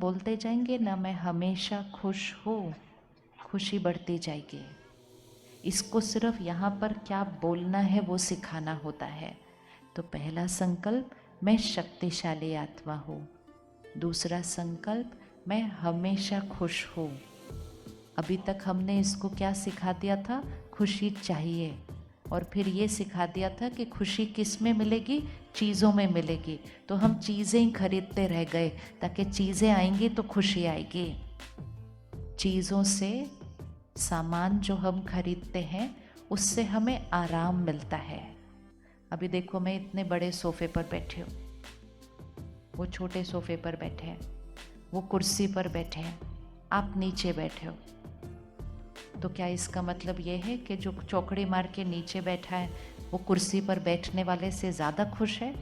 बोलते जाएंगे ना, मैं हमेशा खुश हूँ, खुशी बढ़ती जाएगी। इसको सिर्फ यहाँ पर क्या बोलना है वो सिखाना होता है। तो पहला संकल्प, मैं शक्तिशाली आत्मा हूँ। दूसरा संकल्प, मैं हमेशा खुश हूँ। अभी तक हमने इसको क्या सिखा दिया था, खुशी चाहिए, और फिर ये सिखा दिया था कि खुशी किस में मिलेगी, चीज़ों में मिलेगी। तो हम चीज़ें ही खरीदते रह गए, ताकि चीज़ें आएंगी तो खुशी आएगी। चीज़ों से, सामान जो हम खरीदते हैं उससे हमें आराम मिलता है। अभी देखो, मैं इतने बड़े सोफ़े पर बैठी हूँ, वो छोटे सोफ़े पर बैठे हैं, वो कुर्सी पर बैठे हैं, आप नीचे बैठे हो। तो क्या इसका मतलब ये है कि जो चौकड़ी मार के नीचे बैठा है वो कुर्सी पर बैठने वाले से ज़्यादा खुश है?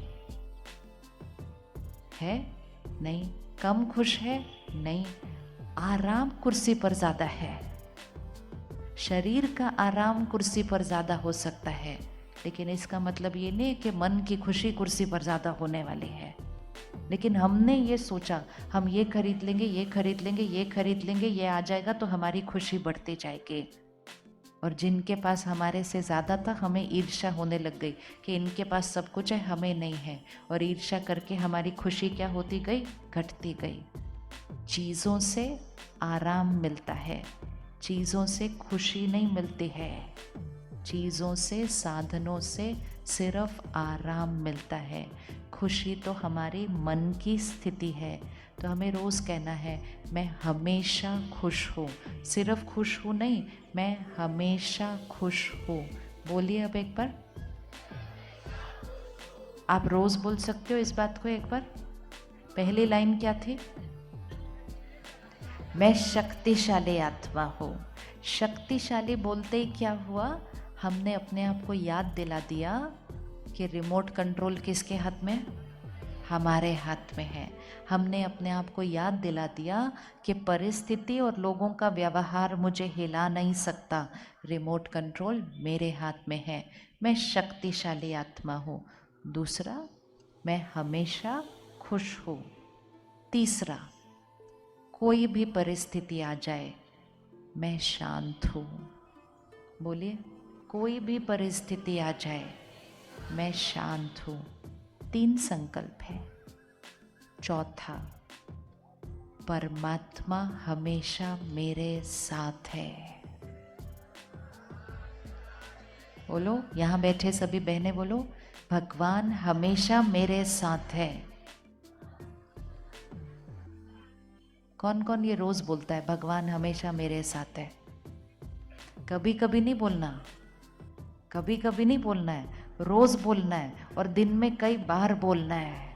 नहीं। कम खुश है? नहीं। आराम कुर्सी पर ज़्यादा है। शरीर का आराम कुर्सी पर ज़्यादा हो सकता है, लेकिन इसका मतलब ये नहीं कि मन की खुशी कुर्सी पर ज़्यादा होने वाली है। लेकिन हमने ये सोचा, हम ये खरीद लेंगे, ये खरीद लेंगे, ये खरीद लेंगे, ये आ जाएगा तो हमारी खुशी बढ़ती जाएगी। और जिनके पास हमारे से ज़्यादा था, हमें ईर्ष्या होने लग गई कि इनके पास सब कुछ है, हमें नहीं है। और ईर्ष्या करके हमारी खुशी क्या होती गई, घटती गई। चीज़ों से आराम मिलता है, चीज़ों से खुशी नहीं मिलती है। चीज़ों से, साधनों से सिर्फ आराम मिलता है। खुशी तो हमारी मन की स्थिति है। तो हमें रोज़ कहना है, मैं हमेशा खुश हूँ। सिर्फ खुश हूँ नहीं, मैं हमेशा खुश हूँ। बोलिए अब एक बार। आप रोज़ बोल सकते हो इस बात को एक बार। पहली लाइन क्या थी? मैं शक्तिशाली आत्मा हूँ। शक्तिशाली बोलते ही क्या हुआ, हमने अपने आप को याद दिला दिया कि रिमोट कंट्रोल किसके हाथ में, हमारे हाथ में है। हमने अपने आप को याद दिला दिया कि परिस्थिति और लोगों का व्यवहार मुझे हिला नहीं सकता, रिमोट कंट्रोल मेरे हाथ में है। मैं शक्तिशाली आत्मा हूँ। दूसरा, मैं हमेशा खुश हूँ। तीसरा, कोई भी परिस्थिति आ जाए मैं शांत हूँ। बोलिए, कोई भी परिस्थिति आ जाए मैं शांत हूँ। 3 संकल्प है। चौथा, परमात्मा हमेशा मेरे साथ है। बोलो, यहाँ बैठे सभी बहनें बोलो, भगवान हमेशा मेरे साथ है। कौन कौन ये रोज बोलता है, भगवान हमेशा मेरे साथ है? कभी कभी नहीं बोलना, कभी कभी नहीं बोलना है, रोज बोलना है, और दिन में कई बार बोलना है।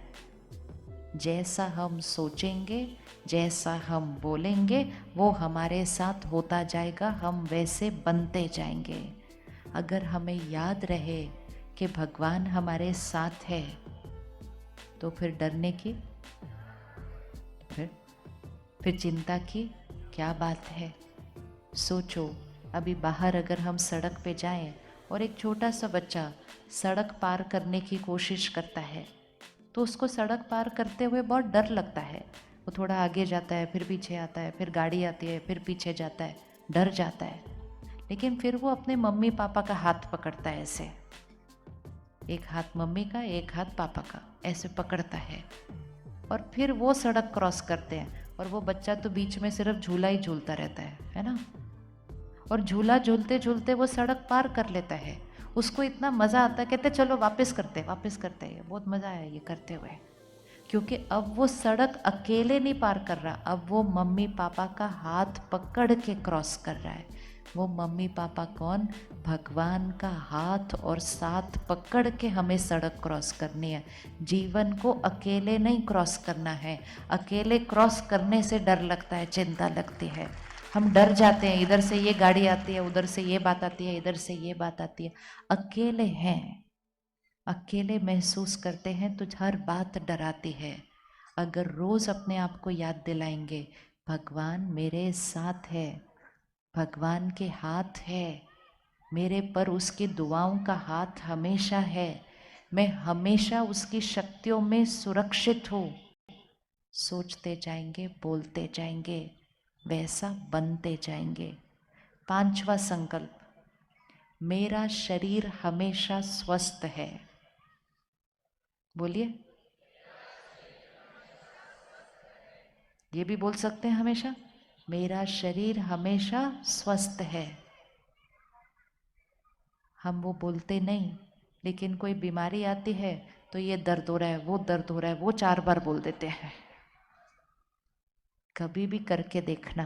जैसा हम सोचेंगे, जैसा हम बोलेंगे, वो हमारे साथ होता जाएगा, हम वैसे बनते जाएंगे। अगर हमें याद रहे कि भगवान हमारे साथ है, तो फिर डरने की, फिर चिंता की क्या बात है। सोचो, अभी बाहर अगर हम सड़क पे जाएं और एक छोटा सा बच्चा सड़क पार करने की कोशिश करता है, तो उसको सड़क पार करते हुए बहुत डर लगता है। वो थोड़ा आगे जाता है, फिर पीछे आता है, फिर गाड़ी आती है, फिर पीछे जाता है, डर जाता है। लेकिन फिर वो अपने मम्मी पापा का हाथ पकड़ता है, ऐसे एक हाथ मम्मी का, एक हाथ पापा का, ऐसे पकड़ता है, और फिर वो सड़क क्रॉस करते हैं। और वो बच्चा तो बीच में सिर्फ झूला ही झूलता रहता है ना। और झूला झूलते झूलते वो सड़क पार कर लेता है। उसको इतना मज़ा आता है, कहते चलो वापस करते हैं, बहुत मज़ा आया ये करते हुए। क्योंकि अब वो सड़क अकेले नहीं पार कर रहा, अब वो मम्मी पापा का हाथ पकड़ के क्रॉस कर रहा है। वो मम्मी पापा कौन? भगवान का हाथ और साथ पकड़ के हमें सड़क क्रॉस करनी है। जीवन को अकेले नहीं क्रॉस करना है। अकेले क्रॉस करने से डर लगता है, चिंता लगती है, हम डर जाते हैं, इधर से ये गाड़ी आती है, उधर से ये बात आती है, इधर से ये बात आती है। अकेले हैं, अकेले महसूस करते हैं तो हर बात डराती है। अगर रोज़ अपने आप को याद दिलाएंगे, भगवान मेरे साथ है, भगवान के हाथ है मेरे पर, उसकी दुआओं का हाथ हमेशा है, मैं हमेशा उसकी शक्तियों में सुरक्षित हूँ, सोचते जाएंगे, बोलते जाएंगे, वैसा बनते जाएंगे। पांचवा संकल्प, मेरा शरीर हमेशा स्वस्थ है। बोलिए, ये भी बोल सकते हैं हमेशा, मेरा शरीर हमेशा स्वस्थ है। हम वो बोलते नहीं, लेकिन कोई बीमारी आती है तो ये दर्द हो रहा है, वो दर्द हो रहा है, वो 4 बार बोल देते हैं। कभी भी करके देखना,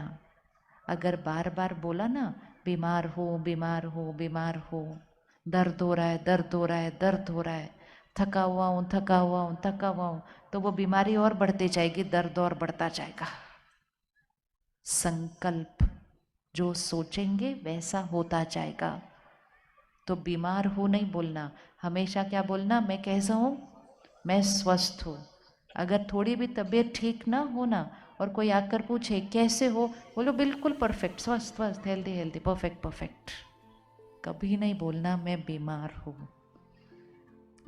अगर बार बार बोला ना, बीमार हो बीमार हो बीमार हो, दर्द हो रहा है दर्द हो रहा है दर्द हो रहा है, थका हुआ हूँ थका हुआ हूँ थका हुआ हूँ, तो वो बीमारी और बढ़ती जाएगी, दर्द और बढ़ता जाएगा। संकल्प जो सोचेंगे वैसा होता जाएगा। तो बीमार हो नहीं बोलना, हमेशा क्या बोलना, मैं कैसा हूँ, मैं स्वस्थ हूँ। अगर थोड़ी भी तबीयत ठीक ना हो ना, और कोई आकर पूछे कैसे हो, बोलो बिल्कुल परफेक्ट, स्वस्थ स्वस्थ, हेल्दी हेल्दी, परफेक्ट परफेक्ट। कभी नहीं बोलना मैं बीमार हूँ।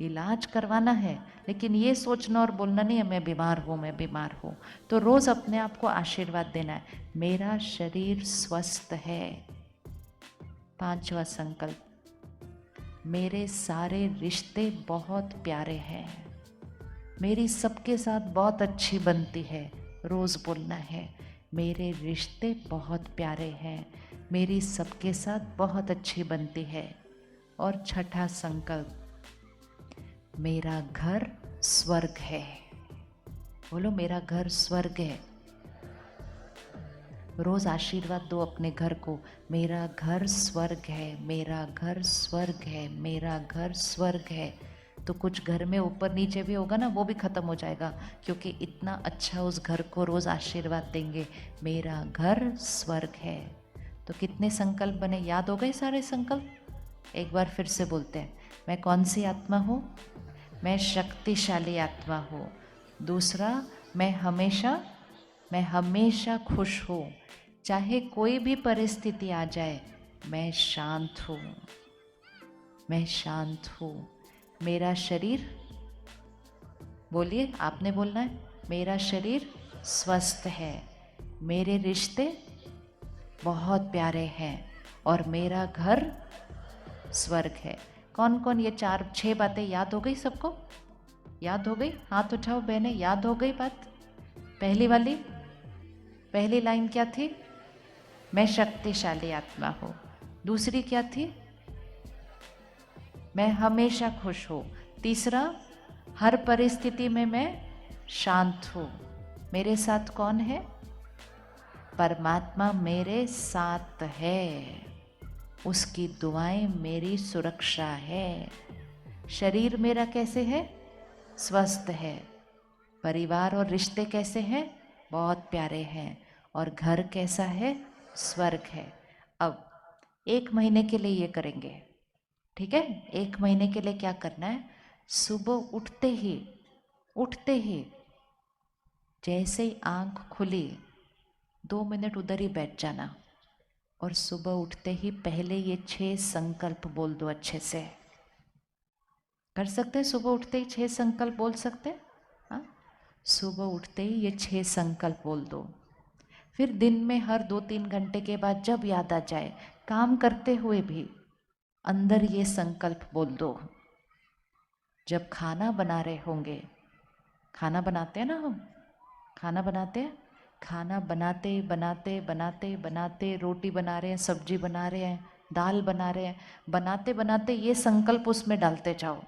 इलाज करवाना है, लेकिन ये सोचना और बोलना नहीं है मैं बीमार हूँ मैं बीमार हूँ। तो रोज अपने आप को आशीर्वाद देना है, मेरा शरीर स्वस्थ है। पांचवा संकल्प, मेरे सारे रिश्ते बहुत प्यारे हैं, मेरी सबके साथ बहुत अच्छी बनती है। रोज बोलना है, मेरे रिश्ते बहुत प्यारे हैं, मेरी सबके साथ बहुत अच्छी बनती है। और छठा संकल्प, मेरा घर स्वर्ग है। बोलो, मेरा घर स्वर्ग है। रोज आशीर्वाद दो अपने घर को, मेरा घर स्वर्ग है, मेरा घर स्वर्ग है, मेरा घर स्वर्ग है। तो कुछ घर में ऊपर नीचे भी होगा ना, वो भी खत्म हो जाएगा, क्योंकि इतना अच्छा उस घर को रोज आशीर्वाद देंगे, मेरा घर स्वर्ग है। तो कितने संकल्प बने, याद हो गए सारे संकल्प? एक बार फिर से बोलते हैं, मैं कौन सी आत्मा हूँ? मैं शक्तिशाली आत्मा हूँ। दूसरा, मैं हमेशा खुश हूँ, चाहे कोई भी परिस्थिति आ जाए, मैं शांत हूँ, मैं शांत हूँ। मेरा शरीर, बोलिए, आपने बोलना है, मेरा शरीर स्वस्थ है, मेरे रिश्ते बहुत प्यारे हैं, और मेरा घर स्वर्ग है। कौन कौन ये 4-6 बातें याद हो गई सबको? याद हो गई? हाथ उठाओ बहने, याद हो गई बात? पहली वाली, पहली लाइन क्या थी? मैं शक्तिशाली आत्मा हूँ। दूसरी क्या थी? मैं हमेशा खुश हूँ। तीसरा, हर परिस्थिति में मैं शांत हूँ। मेरे साथ कौन है? परमात्मा मेरे साथ है, उसकी दुआएं मेरी सुरक्षा है। शरीर मेरा कैसे है? स्वस्थ है। परिवार और रिश्ते कैसे हैं? बहुत प्यारे हैं। और घर कैसा है? स्वर्ग है। अब 1 महीने के लिए ये करेंगे, ठीक है? 1 महीने के लिए क्या करना है? सुबह उठते ही जैसे ही आंख खुली, 2 मिनट उधर ही बैठ जाना, और सुबह उठते ही पहले ये 6 संकल्प बोल दो अच्छे से। कर सकते हैं? सुबह उठते ही 6 संकल्प बोल सकते हैं? हाँ, सुबह उठते ही ये 6 संकल्प बोल दो। फिर दिन में हर 2-3 घंटे के बाद जब याद आ जाए, काम करते हुए भी अंदर ये संकल्प बोल दो। जब खाना बना रहे होंगे, खाना बनाते हैं ना हम, खाना बनाते हैं, खाना बनाते बनाते बनाते बनाते रोटी बना रहे हैं, सब्जी बना रहे हैं, दाल बना रहे हैं, बनाते बनाते ये संकल्प उसमें डालते जाओ,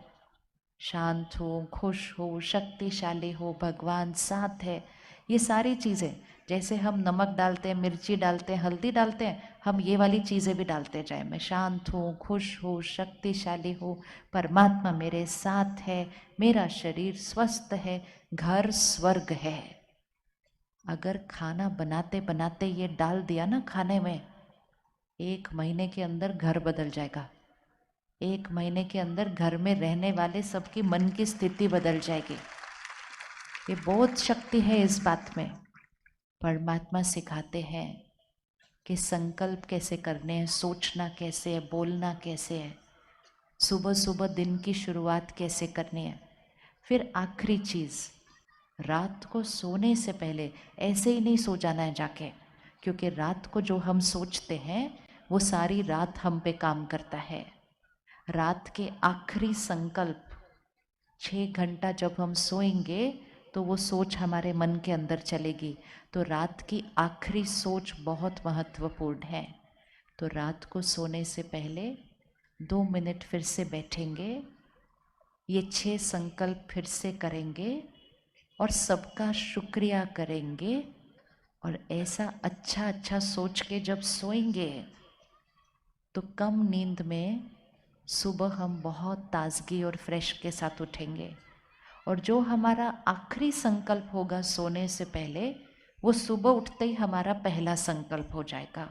शांत हो, खुश हो, शक्तिशाली हो, भगवान साथ है। ये सारी चीज़ें, जैसे हम नमक डालते हैं, मिर्ची डालते हैं, हल्दी डालते हैं, हम ये वाली चीज़ें भी डालते जाए। मैं शांत हूँ, खुश हूँ, शक्तिशाली हूँ, परमात्मा मेरे साथ है, मेरा शरीर स्वस्थ है, घर स्वर्ग है। अगर खाना बनाते बनाते ये डाल दिया ना खाने में, 1 महीने के अंदर घर बदल जाएगा। 1 महीने के अंदर घर में रहने वाले सबकी मन की स्थिति बदल जाएगी। ये बहुत शक्ति है इस बात में। परमात्मा सिखाते हैं कि संकल्प कैसे करने हैं, सोचना कैसे है, बोलना कैसे है, सुबह सुबह दिन की शुरुआत कैसे करनी है। फिर आखिरी चीज़, रात को सोने से पहले ऐसे ही नहीं सो जाना है जाके, क्योंकि रात को जो हम सोचते हैं वो सारी रात हम पे काम करता है। रात के आखिरी संकल्प 6 घंटा जब हम सोएंगे तो वो सोच हमारे मन के अंदर चलेगी। तो रात की आखिरी सोच बहुत महत्वपूर्ण है। तो रात को सोने से पहले 2 मिनट फिर से बैठेंगे, ये 6 संकल्प फिर से करेंगे और सबका शुक्रिया करेंगे। और ऐसा अच्छा अच्छा सोच के जब सोएंगे तो कम नींद में सुबह हम बहुत ताजगी और फ्रेश के साथ उठेंगे। और जो हमारा आखिरी संकल्प होगा सोने से पहले, वो सुबह उठते ही हमारा पहला संकल्प हो जाएगा,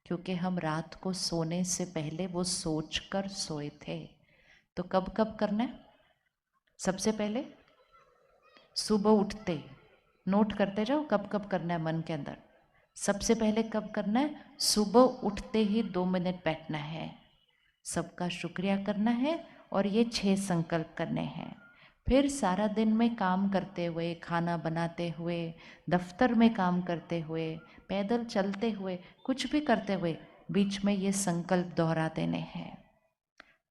क्योंकि हम रात को सोने से पहले वो सोच कर सोए थे। तो कब कब करना है? सबसे पहले सुबह उठते, नोट करते जाओ कब कब करना है मन के अंदर। सबसे पहले कब करना है? सुबह उठते ही 2 मिनट बैठना है, सबका शुक्रिया करना है और ये 6 संकल्प करने हैं। फिर सारा दिन में काम करते हुए, खाना बनाते हुए, दफ्तर में काम करते हुए, पैदल चलते हुए, कुछ भी करते हुए बीच में ये संकल्प दोहरा देने हैं।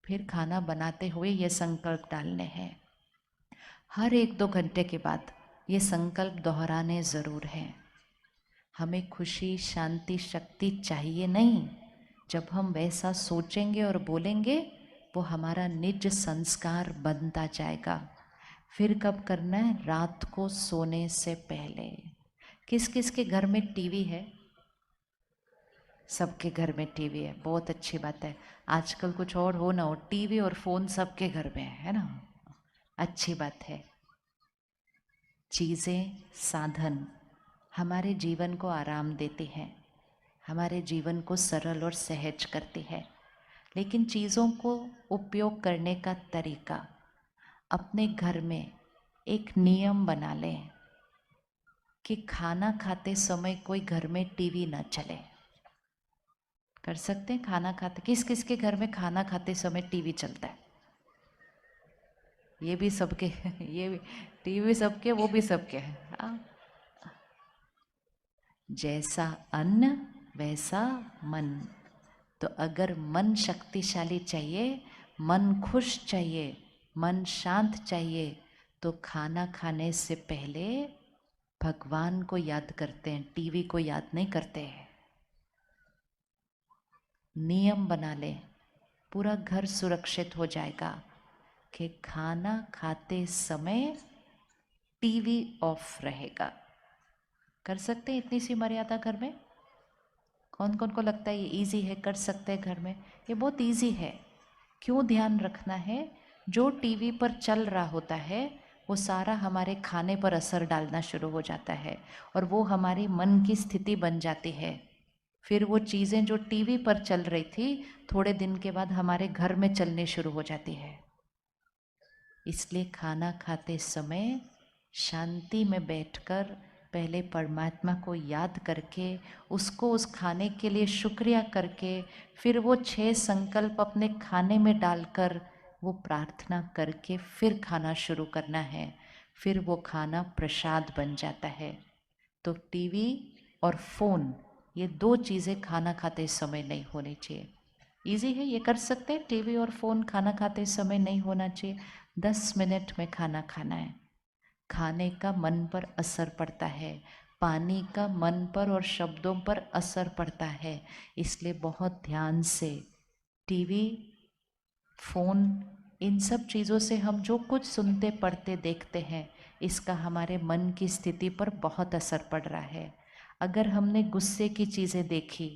फिर खाना बनाते हुए ये संकल्प डालने हैं। हर 1-2 घंटे के बाद ये संकल्प दोहराने ज़रूर हैं। हमें खुशी, शांति, शक्ति चाहिए नहीं। जब हम वैसा सोचेंगे और बोलेंगे वो हमारा निज संस्कार बनता जाएगा। फिर कब करना है? रात को सोने से पहले। किस किस के घर में टीवी है? सबके घर में टीवी है, बहुत अच्छी बात है। आजकल कुछ और हो ना हो, टीवी और फोन सबके घर में है ना, अच्छी बात है। चीज़ें, साधन हमारे जीवन को आराम देती हैं, हमारे जीवन को सरल और सहज करती है। लेकिन चीज़ों को उपयोग करने का तरीका, अपने घर में एक नियम बना लें कि खाना खाते समय कोई घर में टीवी ना चले। कर सकते हैं? खाना खाते किस किस के घर में खाना खाते समय टीवी चलता है? ये भी सबके ये भी टीवी सबके, वो भी सबके हैं। हाँ, जैसा अन्न वैसा मन। तो अगर मन शक्तिशाली चाहिए, मन खुश चाहिए, मन शांत चाहिए, तो खाना खाने से पहले भगवान को याद करते हैं, टीवी को याद नहीं करते हैं। नियम बना ले, पूरा घर सुरक्षित हो जाएगा कि खाना खाते समय टीवी ऑफ रहेगा। कर सकते हैं इतनी सी मर्यादा घर में? कौन कौन को लगता है ये इजी है, कर सकते हैं घर में? ये बहुत इजी है। क्यों ध्यान रखना है? जो टीवी पर चल रहा होता है वो सारा हमारे खाने पर असर डालना शुरू हो जाता है और वो हमारी मन की स्थिति बन जाती है। फिर वो चीज़ें जो टीवी पर चल रही थी थोड़े दिन के बाद हमारे घर में चलने शुरू हो जाती है। इसलिए खाना खाते समय शांति में बैठकर पहले परमात्मा को याद करके, उसको उस खाने के लिए शुक्रिया करके, फिर वो 6 संकल्प अपने खाने में डालकर वो प्रार्थना करके फिर खाना शुरू करना है। फिर वो खाना प्रसाद बन जाता है। तो टीवी और फ़ोन, ये 2 चीज़ें खाना खाते समय नहीं होनी चाहिए। इजी है, ये कर सकते हैं। टीवी और फ़ोन खाना खाते समय नहीं होना चाहिए। 10 मिनट में खाना खाना है। खाने का मन पर असर पड़ता है, पानी का मन पर और शब्दों पर असर पड़ता है। इसलिए बहुत ध्यान से टीवी, फ़ोन, इन सब चीज़ों से हम जो कुछ सुनते, पढ़ते, देखते हैं, इसका हमारे मन की स्थिति पर बहुत असर पड़ रहा है। अगर हमने गुस्से की चीज़ें देखी,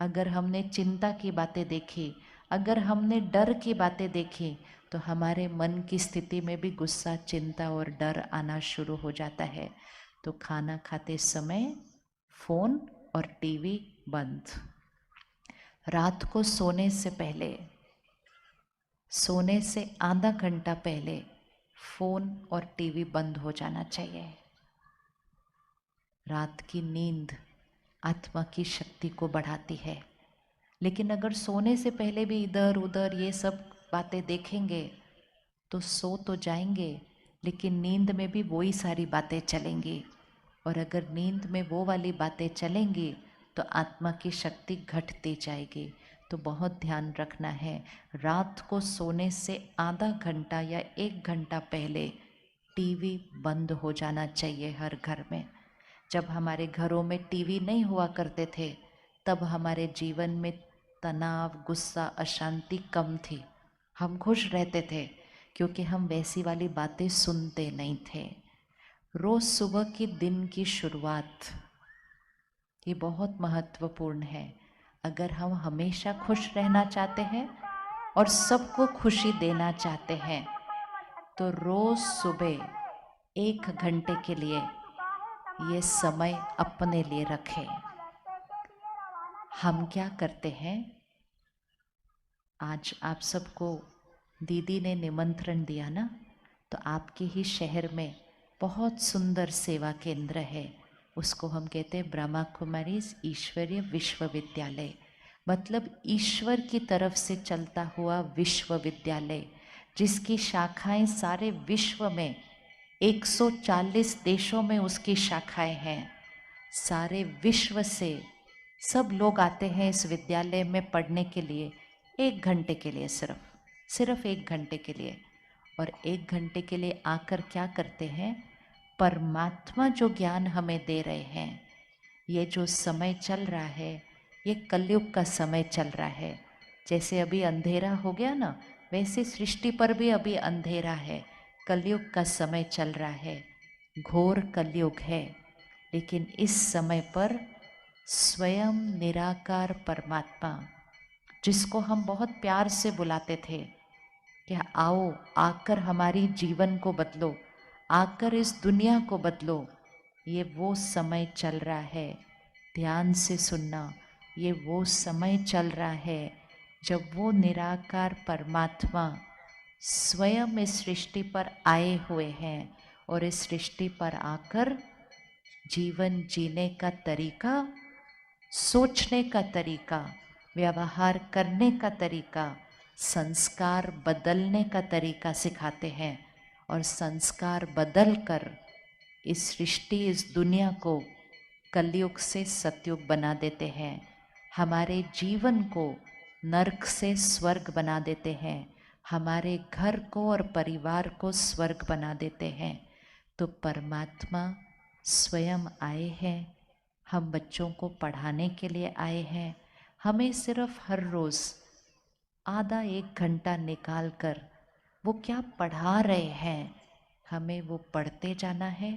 अगर हमने चिंता की बातें देखी, अगर हमने डर की बातें देखी, तो हमारे मन की स्थिति में भी गुस्सा, चिंता और डर आना शुरू हो जाता है। तो खाना खाते समय फ़ोन और टीवी बंद। रात को सोने से पहले, सोने से आधा घंटा पहले फ़ोन और टीवी बंद हो जाना चाहिए। रात की नींद आत्मा की शक्ति को बढ़ाती है। लेकिन अगर सोने से पहले भी इधर उधर ये सब बातें देखेंगे तो सो तो जाएंगे, लेकिन नींद में भी वही सारी बातें चलेंगी। और अगर नींद में वो वाली बातें चलेंगी तो आत्मा की शक्ति घटती जाएगी। तो बहुत ध्यान रखना है, रात को सोने से आधा घंटा या 1 घंटा पहले टीवी बंद हो जाना चाहिए हर घर में। जब हमारे घरों में टीवी नहीं हुआ करते थे तब हमारे जीवन में तनाव, गुस्सा, अशांति कम थी। हम खुश रहते थे क्योंकि हम वैसी वाली बातें सुनते नहीं थे। रोज सुबह की दिन की शुरुआत ये बहुत महत्वपूर्ण है। अगर हम हमेशा खुश रहना चाहते हैं और सबको खुशी देना चाहते हैं तो रोज सुबह 1 घंटे के लिए ये समय अपने लिए रखें। हम क्या करते हैं, आज आप सबको दीदी ने निमंत्रण दिया ना, तो आपके ही शहर में बहुत सुंदर सेवा केंद्र है। उसको हम कहते हैं ब्रह्मा कुमारीज ईश्वरीय विश्वविद्यालय, मतलब ईश्वर की तरफ से चलता हुआ विश्वविद्यालय, जिसकी शाखाएं सारे विश्व में 140 देशों में उसकी शाखाएं हैं। सारे विश्व से सब लोग आते हैं इस विद्यालय में पढ़ने के लिए, 1 घंटे के लिए, सिर्फ 1 घंटे के लिए। और 1 घंटे के लिए आकर क्या करते हैं, परमात्मा जो ज्ञान हमें दे रहे हैं। ये जो समय चल रहा है ये कलयुग का समय चल रहा है। जैसे अभी अंधेरा हो गया ना, वैसे सृष्टि पर भी अभी अंधेरा है। कलयुग का समय चल रहा है, घोर कलयुग है। लेकिन इस समय पर स्वयं निराकार परमात्मा, जिसको हम बहुत प्यार से बुलाते थे कि आओ आकर हमारी जीवन को बदलो, आकर इस दुनिया को बदलो, ये वो समय चल रहा है। ध्यान से सुनना, ये वो समय चल रहा है जब वो निराकार परमात्मा स्वयं इस सृष्टि पर आए हुए हैं और इस सृष्टि पर आकर जीवन जीने का तरीका, सोचने का तरीका, व्यवहार करने का तरीका, संस्कार बदलने का तरीका सिखाते हैं। और संस्कार बदल कर इस सृष्टि, इस दुनिया को कलयुग से सतयुग बना देते हैं। हमारे जीवन को नरक से स्वर्ग बना देते हैं, हमारे घर को और परिवार को स्वर्ग बना देते हैं। तो परमात्मा स्वयं आए हैं, हम बच्चों को पढ़ाने के लिए आए हैं। हमें सिर्फ हर रोज़ आधा 1 घंटा निकाल कर वो क्या पढ़ा रहे हैं, हमें वो पढ़ते जाना है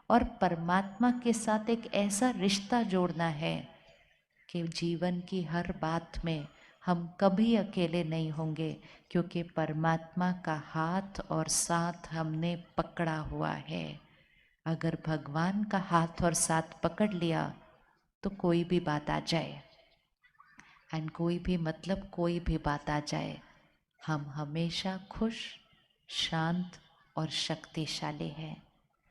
और परमात्मा के साथ एक ऐसा रिश्ता जोड़ना है कि जीवन की हर बात में हम कभी अकेले नहीं होंगे, क्योंकि परमात्मा का हाथ और साथ हमने पकड़ा हुआ है। अगर भगवान का हाथ और साथ पकड़ लिया तो कोई भी बात आ जाए, एंड कोई भी मतलब कोई भी बात आ जाए, हम हमेशा खुश, शांत और शक्तिशाली हैं।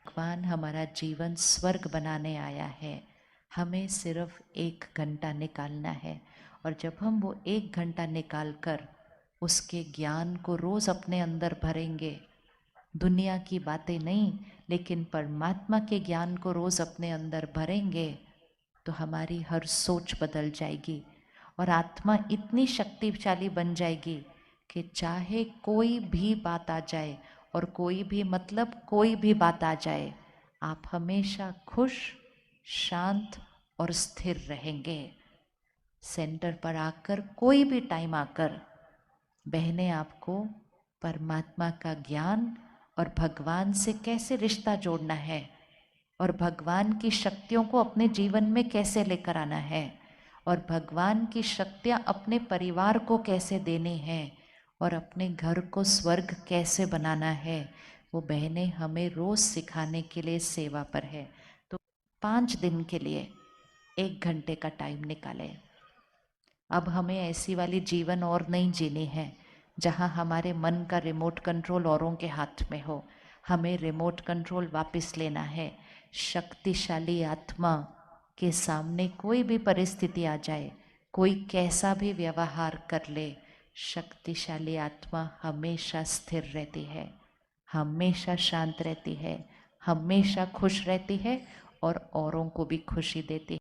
भगवान हमारा जीवन स्वर्ग बनाने आया है, हमें सिर्फ 1 घंटा निकालना है। और जब हम वो 1 घंटा निकाल कर उसके ज्ञान को रोज़ अपने अंदर भरेंगे, दुनिया की बातें नहीं लेकिन परमात्मा के ज्ञान को रोज़ अपने अंदर भरेंगे, तो हमारी हर सोच बदल जाएगी और आत्मा इतनी शक्तिशाली बन जाएगी कि चाहे कोई भी बात आ जाए और कोई भी मतलब कोई भी बात आ जाए, आप हमेशा खुश, शांत और स्थिर रहेंगे। सेंटर पर आकर कोई भी टाइम आकर बहनें आपको परमात्मा का ज्ञान और भगवान से कैसे रिश्ता जोड़ना है और भगवान की शक्तियों को अपने जीवन में कैसे लेकर आना है और भगवान की शक्तियाँ अपने परिवार को कैसे देनी है और अपने घर को स्वर्ग कैसे बनाना है, वो बहनें हमें रोज़ सिखाने के लिए सेवा पर है। तो 5 दिन के लिए 1 घंटे का टाइम निकालें। अब हमें ऐसी वाली जीवन और नहीं जीनी है जहाँ हमारे मन का रिमोट कंट्रोल औरों के हाथ में हो। हमें रिमोट कंट्रोल वापस लेना है। शक्तिशाली आत्मा के सामने कोई भी परिस्थिति आ जाए, कोई कैसा भी व्यवहार कर ले, शक्तिशाली आत्मा हमेशा स्थिर रहती है, हमेशा शांत रहती है, हमेशा खुश रहती है और औरों को भी खुशी देती है।